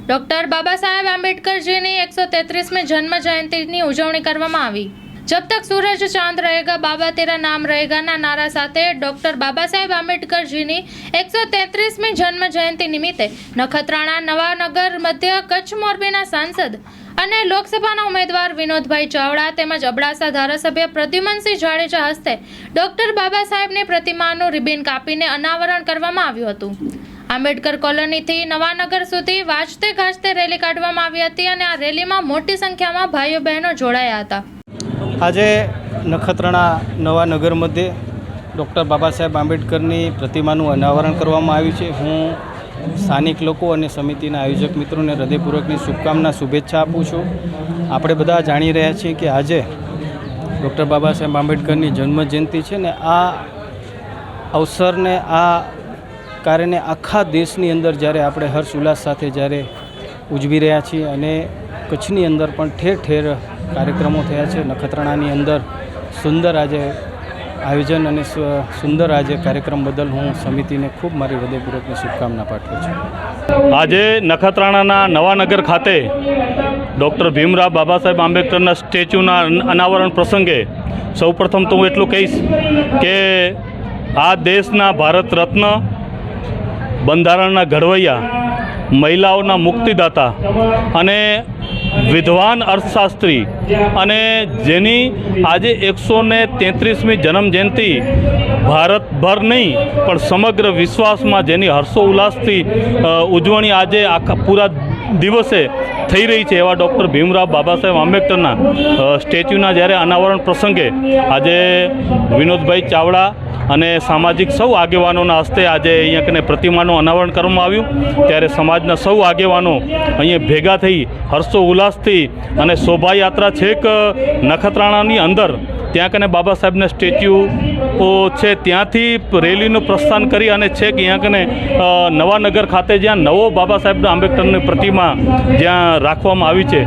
Doctor Baba Saheb આંબેડકરજીની 133મી જન્મ જયંતિની ઉજવણી કરવામાં આવી। जब तक सूरज चांद रहेगा बाबा तेरा नाम रहेगा ना नारा साथे डॉक्टर बाबा साहेब आंबेडकर जी ની 133મી જન્મ જયંતિ નિમિત્તે નખત્રાણા નવાનગર મધ્ય કચ્છ મોરબીના સાંસદ અને લોકસભાના ઉમેદવાર વિનોદભાઈ ચાવડા તેમજ અબડાસા ધારાસભ્ય પ્રદ્યુમનસિંહ જાડેજા હસ્તે ડોક્ટર બાબા સાહેબની પ્રતિમાનું રિબિન કાપીને અનાવરણ કરવામાં આવ્યું હતું। આંબેડકર કોલોનીથી નવાનગર સુધી વાજતે ગાજતે રેલી કાઢવામાં આવી હતી અને આ રેલીમાં મોટી સંખ્યામાં ભાઈઓ બહેનો જોડાયા હતા। આજે નખત્રાણા નવાનગર મધ્યે ડૉક્ટર બાબા સાહેબ આંબેડકરની પ્રતિમાનું અનાવરણ કરવામાં આવ્યું છે। હું સ્થાનિક લોકો અને સમિતિના આયોજક મિત્રોને હૃદયપૂર્વકની શુભકામના શુભેચ્છા આપું છું। આપણે બધા જાણી રહ્યા છીએ કે આજે ડૉક્ટર બાબા સાહેબ આંબેડકરની જન્મજયંતિ છે ને આ અવસરને આ કારણે આખા દેશની અંદર જ્યારે આપણે હર્ષ ઉલ્લાસ સાથે જ્યારે ઉજવી રહ્યા છીએ અને કચ્છની અંદર પણ ઠેર ઠેર કાર્યક્રમો થયા છે। નખત્રાણાની અંદર સુંદર આજે આયોજન અને સુંદર આજે કાર્યક્રમ બદલ હું સમિતિને ખૂબ મારી હૃદયપૂર્વકની શુભકામના પાઠવું છું। આજે નખત્રાણાના નવાનગર ખાતે ડૉક્ટર ભીમરાવ બાબા સાહેબ આંબેડકરના સ્ટેચ્યુના અનાવરણ પ્રસંગે સૌપ્રથમ તો હું એટલું કહીશ કે આ દેશના ભારત રત્ન, બંધારણના ઘડવૈયા, મહિલાઓના મુક્તિદાતા અને વિદ્વાન અર્થશાસ્ત્રી અને જેની આજે 133મી જન્મજયંતિ ભારતભર નહીં પણ સમગ્ર વિશ્વાસમાં જેની હર્ષો ઉલ્લાસથી ઉજવણી આજે આખા પૂરા દિવસે થઈ રહી છે એવા ડૉક્ટર ભીમરાવ બાબા સાહેબ આંબેડકરના સ્ટેચ્યુના જ્યારે અનાવરણ પ્રસંગે આજે વિનોદભાઈ ચાવડા અને સામાજિક સૌ આગેવાનોના હસ્તે આજે અહીંયા કને પ્રતિમાનું અનાવરણ કરવામાં આવ્યું। ત્યારે સમાજના સૌ આગેવાનો અહીંયા ભેગા થઈ હર્ષો ઉલ્લાસથી અને શોભાયાત્રા છેક નખત્રાણાની અંદર ત્યાં કને બાબા સાહેબના સ્ટેચ્યુ છે ત્યાંથી રેલીનું પ્રસ્થાન કરી અને છેક અહીંયા કને નવાનગર ખાતે જ્યાં નવો બાબા સાહેબ આંબેડકરની પ્રતિમા જ્યાં રાખવામાં આવી છે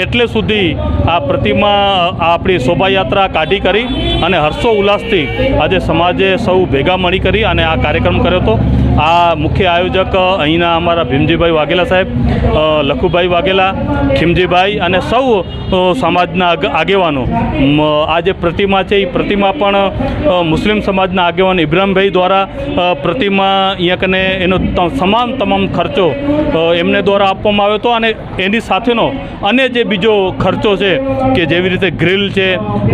એટલે સુધી આ પ્રતિમા આપણી શોભાયાત્રા કાઢી કરી અને હર્ષો ઉલ્લાસથી આજે સમાજે સૌ ભેગા મળી કરી અને આ કાર્યક્રમ કર્યો હતો। આ મુખ્ય આયોજક અહીંના અમારા ભીમજીભાઈ વાઘેલા સાહેબ, લખુભાઈ વાઘેલા, ખીમજીભાઈ અને સૌ સમાજના આગેવાનો। આ જે પ્રતિમા છે એ પ્રતિમા પણ મુસ્લિમ સમાજના આગેવાન ઇબ્રાહીમભાઈ દ્વારા પ્રતિમા અહીંયા કને એનો તમામ ખર્ચો એમને દ્વારા આપવામાં આવ્યો હતો અને એની સાથેનો અન્ય જે બીજો ખર્ચો છે કે જેવી રીતે ગ્રીલ છે,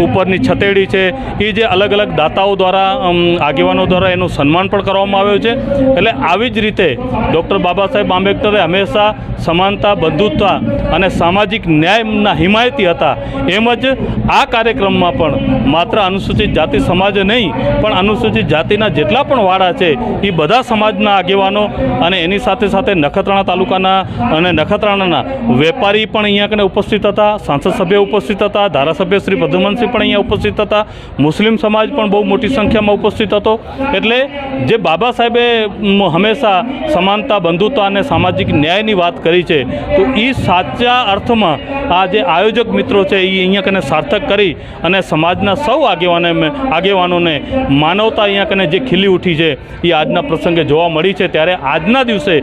ઉપરની છતેડી છે, એ જે અલગ અલગ દાતાઓ દ્વારા આગેવાનો દ્વારા એનું સન્માન પણ કરવામાં આવ્યું છે। એટલે આવી જ રીતે ડૉક્ટર બાબા સાહેબ આંબેડકરે હંમેશા સમાનતા, બંધુત્વ અને સામાજિક ન્યાયના હિમાયતી હતા। એમ જ આ કાર્યક્રમમાં પણ માત્ર અનુસૂચિત જાતિ સમાજ નહીં પણ અનુસૂચિત જાતિના જેટલા પણ વાડા છે એ બધા સમાજના આગેવાનો અને એની સાથે સાથે નખત્રાણા તાલુકાના અને નખત્રાણાના વેપારી પણ અહીંયા કને ઉપસ્થિત હતા, સાંસદ સભ્ય ઉપસ્થિત હતા, ધારાસભ્ય શ્રી પ્રદ્યુમનસિંહ પણ અહીંયા ઉપસ્થિત હતા, મુસ્લિમ સમાજ પણ બહુ મોટી સંખ્યામાં ઉપસ્થિત હતો। એટલે જે બાબા સાહેબે હંમેશા સમાનતા, બંધુત્વ અને સામાજિક ન્યાયની વાત કરી છે તો એ સાચા અર્થમાં આ જે આયોજક મિત્રો છે એ અહીંયા કને સાર્થક કરી અને સમાજના સૌ આગેવાનોને માનવતા અહીંયા કને જે ખીલી ઉઠી છે એ આજના પ્રસંગે જોવા મળી છે। ત્યારે આજના દિવસે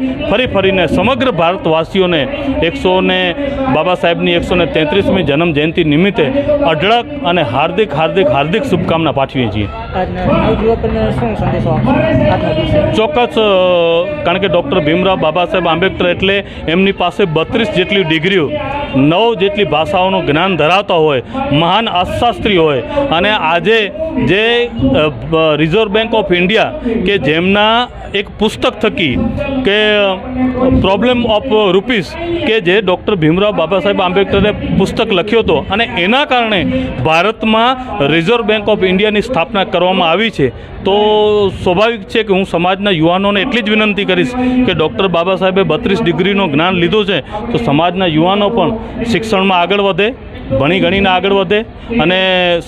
ફરીને સમગ્ર ભારતવાસીઓને બાબા સાહેબની 133મી જન્મ જયંતિ નિમિત્તે અઢળક અને હાર્દિક શુભકામના પાઠવીએ છીએ। ચોક્કસ, કારણ કે ડૉક્ટર ભીમરાવ બાબા સાહેબ આંબેડકર એટલે એમની પાસે 32 જેટલી ડિગ્રીઓ, 9 જેટલી ભાષાઓનું જ્ઞાન ધરાવતા હોય, મહાન અર્થશાસ્ત્રી હોય અને આજે જે રિઝર્વ બેંક ઓફ ઇન્ડિયા કે જેમના એક પુસ્તક થકી કે પ્રોબ્લેમ ઓફ રૂપીસ કે જે ડૉક્ટર ભીમરાવ બાબા સાહેબ આંબેડકરે પુસ્તક લખ્યો હતો અને એના કારણે ભારતમાં રિઝર્વ બેંક ઓફ ઇન્ડિયાની સ્થાપના કરવામાં આવી છે। તો સ્વાભાવિક છે કે હું સમાજના યુવાનોને એટલી જ વિનંતી કરીશ કે ડૉક્ટર બાબા સાહેબે 32 ડિગ્રીનું જ્ઞાન લીધું છે તો સમાજના યુવાનો પણ શિક્ષણમાં આગળ વધે, ભણી ગણીને આગળ વધે અને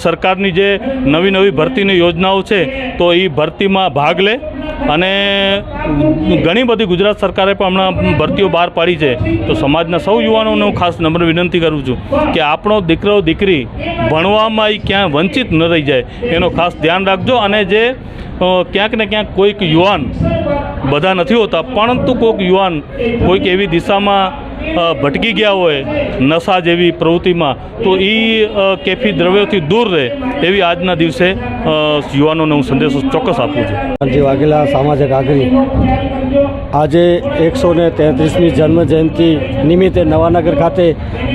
સરકારની જે નવી ભરતીની યોજનાઓ છે તો એ ભરતીમાં ભાગ લે અને ઘણી બધી ગુજરાત સરકારે પણ હમણાં ભરતીઓ બહાર પાડી છે તો સમાજના સૌ યુવાનોને હું ખાસ નમ્ર વિનંતી કરું છું કે આપણો દીકરો દીકરી ભણવામાં ક્યાં વંચિત ન રહી જાય એનો ખાસ ધ્યાન રાખજો। અને જે ક્યાંક ને ક્યાંક કોઈક યુવાન, બધા નથી હોતા પરંતુ કોઈક યુવાન કોઈક એવી દિશામાં ભટકી ગયા હોય નશા જેવી પ્રવૃત્તિમાં તો એ કેફી દ્રવ્યોથી દૂર રહે એવી આજના દિવસે યુવાનોને હું સંદેશો ચોક્કસ આપું છું. કાનજી વાઘેલા સામાજિક આગરી. આજે 133મી જન્મજયંતિ નિમિત્તે નવાનગર ખાતે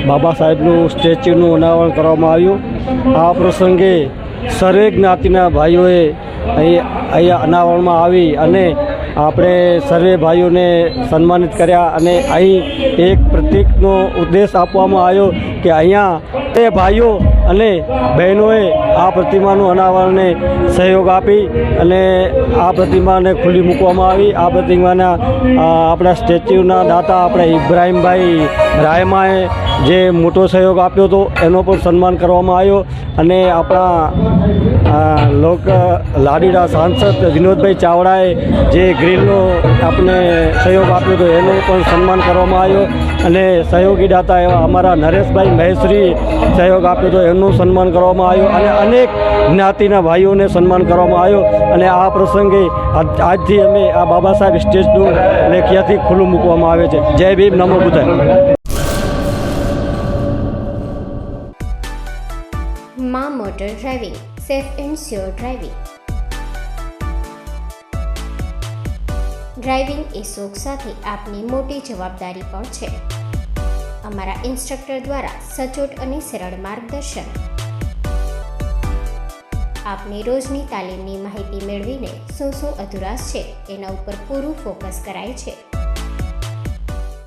બાબા સાહેબનું સ્ટેચ્યુનું અનાવરણ કરવામાં આવ્યું. આ પ્રસંગે સર્વે જ્ઞાતિના ભાઈઓએ અહીંયા અનાવરણમાં આવી અને આપણે સર્વે ભાઈઓને સન્માનિત કર્યા અને અહીં એક પ્રતીકનો ઉદ્દેશ આપવામાં આવ્યો કે અહીંયા તે ભાઈઓ અને બહેનોએ આ પ્રતિમાનું અનાવરણને સહયોગ આપી અને આ પ્રતિમાને ખુલ્લી મૂકવામાં આવી. આ પ્રતિમાના આપણા સ્ટેચ્યુના દાતા આપણે ઇબ્રાહીમભાઈ રાયમાએ જે મોટો સહયોગ આપ્યો હતો એનો પણ સન્માન કરવામાં આવ્યો અને આપણા લાડીના સાંસદ વિનોદભાઈ ચાવડાએ જે ગ્રીલનો આપણે સહયોગ આપ્યો હતો એનો પણ સન્માન કરવામાં આવ્યો અને સહયોગી દાતા એવા અમારા નરેશભાઈ મહેશ્વરી સહયોગ આપ્યો હતો એનું સન્માન કરવામાં આવ્યું અને અનેક જ્ઞાતિના ભાઈઓને સન્માન કરવામાં આવ્યો અને આ પ્રસંગે આજથી અમે આ બાબા સાહેબ સ્ટેજનું લેખિયાથી ખુલ્લું મૂકવામાં આવે છે. જય ભીમ, નમો બુદ્ધાય. માં motor driving, safe and sure driving. Driving એ શોખ સાથે આપની મોટી જવાબદારી પણ છે. અમારા ઇન્સ્ટ્રક્ટર દ્વારા સચોટ અને સરળ માર્ગદર્શન. આપની રોજની તાલીમની માહિતી મેળવીને શું અધુરાશ છે એના ઉપર પૂરું ફોકસ કરાય છે.